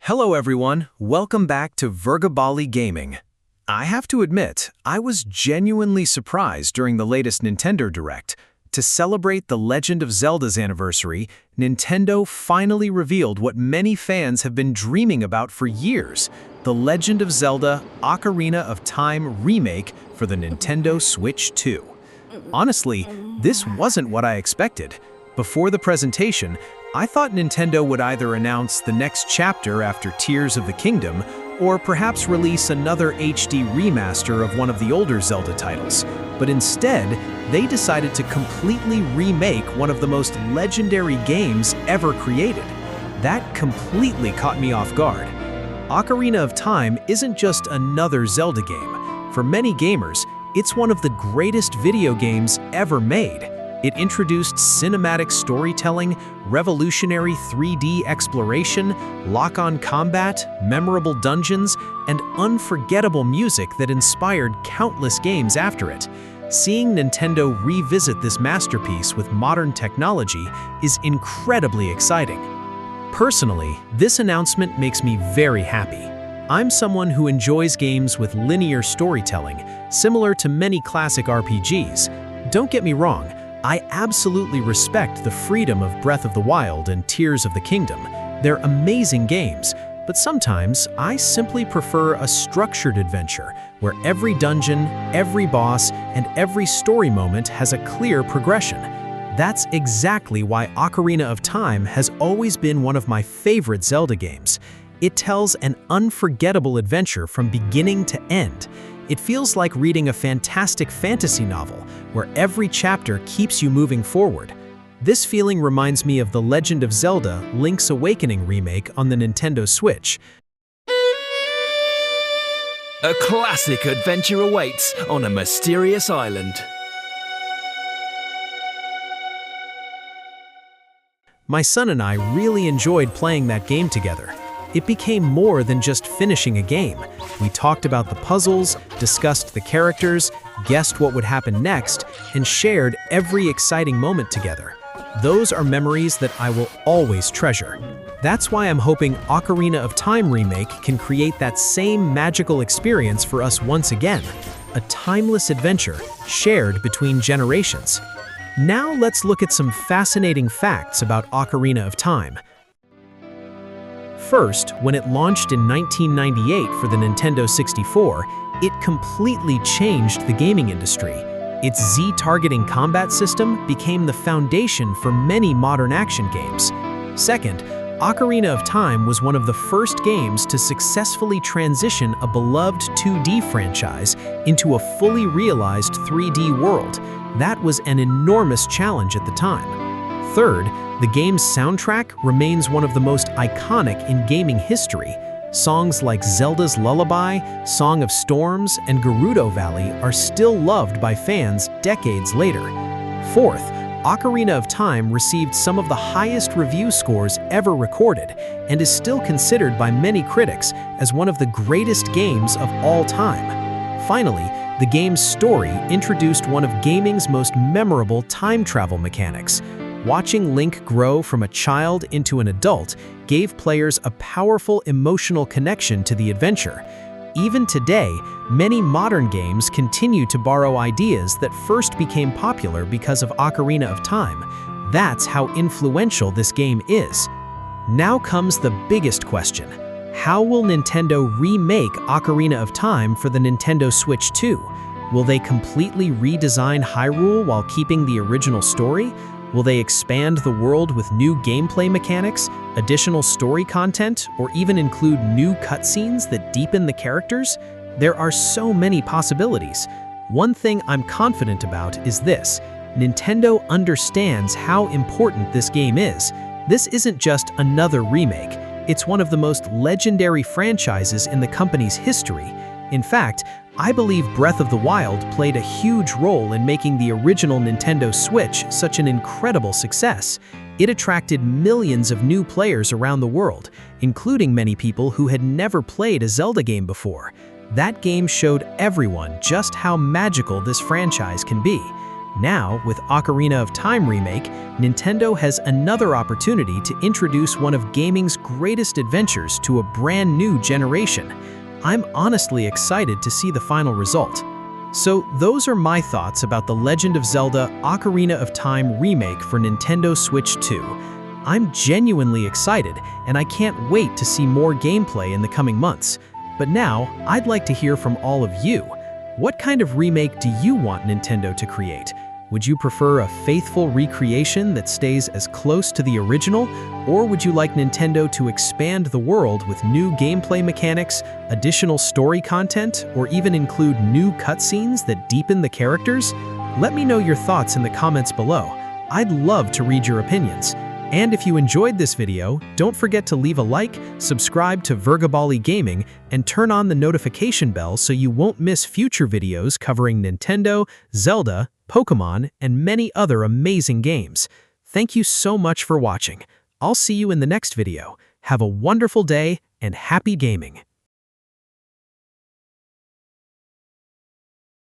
Hello everyone, welcome back to Virgabali Gaming. I have to admit, I was genuinely surprised during the latest Nintendo Direct. To celebrate the Legend of Zelda's anniversary, Nintendo finally revealed what many fans have been dreaming about for years, the Legend of Zelda Ocarina of Time Remake for the Nintendo Switch 2. Honestly, this wasn't what I expected. Before the presentation, I thought Nintendo would either announce the next chapter after Tears of the Kingdom, or perhaps release another HD remaster of one of the older Zelda titles. But instead, they decided to completely remake one of the most legendary games ever created. That completely caught me off guard. Ocarina of Time isn't just another Zelda game. For many gamers, it's one of the greatest video games ever made. It introduced cinematic storytelling, revolutionary 3D exploration, lock-on combat, memorable dungeons, and unforgettable music that inspired countless games after it. Seeing Nintendo revisit this masterpiece with modern technology is incredibly exciting. Personally, this announcement makes me very happy. I'm someone who enjoys games with linear storytelling, similar to many classic RPGs. Don't get me wrong, I absolutely respect the freedom of Breath of the Wild and Tears of the Kingdom. They're amazing games, but sometimes I simply prefer a structured adventure where every dungeon, every boss, and every story moment has a clear progression. That's exactly why Ocarina of Time has always been one of my favorite Zelda games. It tells an unforgettable adventure from beginning to end. It feels like reading a fantastic fantasy novel, where every chapter keeps you moving forward. This feeling reminds me of the Legend of Zelda Link's Awakening remake on the Nintendo Switch. A classic adventure awaits on a mysterious island. My son and I really enjoyed playing that game together. It became more than just finishing a game. We talked about the puzzles, discussed the characters, guessed what would happen next, and shared every exciting moment together. Those are memories that I will always treasure. That's why I'm hoping Ocarina of Time Remake can create that same magical experience for us once again. A timeless adventure shared between generations. Now let's look at some fascinating facts about Ocarina of Time. First, when it launched in 1998 for the Nintendo 64, it completely changed the gaming industry. Its Z-targeting combat system became the foundation for many modern action games. Second, Ocarina of Time was one of the first games to successfully transition a beloved 2D franchise into a fully realized 3D world. That was an enormous challenge at the time. Third, the game's soundtrack remains one of the most iconic in gaming history. Songs like Zelda's Lullaby, Song of Storms, and Gerudo Valley are still loved by fans decades later. Fourth, Ocarina of Time received some of the highest review scores ever recorded and is still considered by many critics as one of the greatest games of all time. Finally, the game's story introduced one of gaming's most memorable time travel mechanics. Watching Link grow from a child into an adult gave players a powerful emotional connection to the adventure. Even today, many modern games continue to borrow ideas that first became popular because of Ocarina of Time. That's how influential this game is. Now comes the biggest question. How will Nintendo remake Ocarina of Time for the Nintendo Switch 2? Will they completely redesign Hyrule while keeping the original story? Will they expand the world with new gameplay mechanics, additional story content, or even include new cutscenes that deepen the characters? There are so many possibilities. One thing I'm confident about is this: Nintendo understands how important this game is. This isn't just another remake. It's one of the most legendary franchises in the company's history. In fact, I believe Breath of the Wild played a huge role in making the original Nintendo Switch such an incredible success. It attracted millions of new players around the world, including many people who had never played a Zelda game before. That game showed everyone just how magical this franchise can be. Now, with Ocarina of Time Remake, Nintendo has another opportunity to introduce one of gaming's greatest adventures to a brand new generation. I'm honestly excited to see the final result. So those are my thoughts about the Legend of Zelda Ocarina of Time Remake for Nintendo Switch 2. I'm genuinely excited, and I can't wait to see more gameplay in the coming months. But now, I'd like to hear from all of you. What kind of remake do you want Nintendo to create? Would you prefer a faithful recreation that stays as close to the original, or would you like Nintendo to expand the world with new gameplay mechanics, additional story content, or even include new cutscenes that deepen the characters? Let me know your thoughts in the comments below. I'd love to read your opinions. And if you enjoyed this video, don't forget to leave a like, subscribe to Virgabali Gaming, and turn on the notification bell so you won't miss future videos covering Nintendo, Zelda, Pokémon, and many other amazing games. Thank you so much for watching. I'll see you in the next video. Have a wonderful day and happy gaming!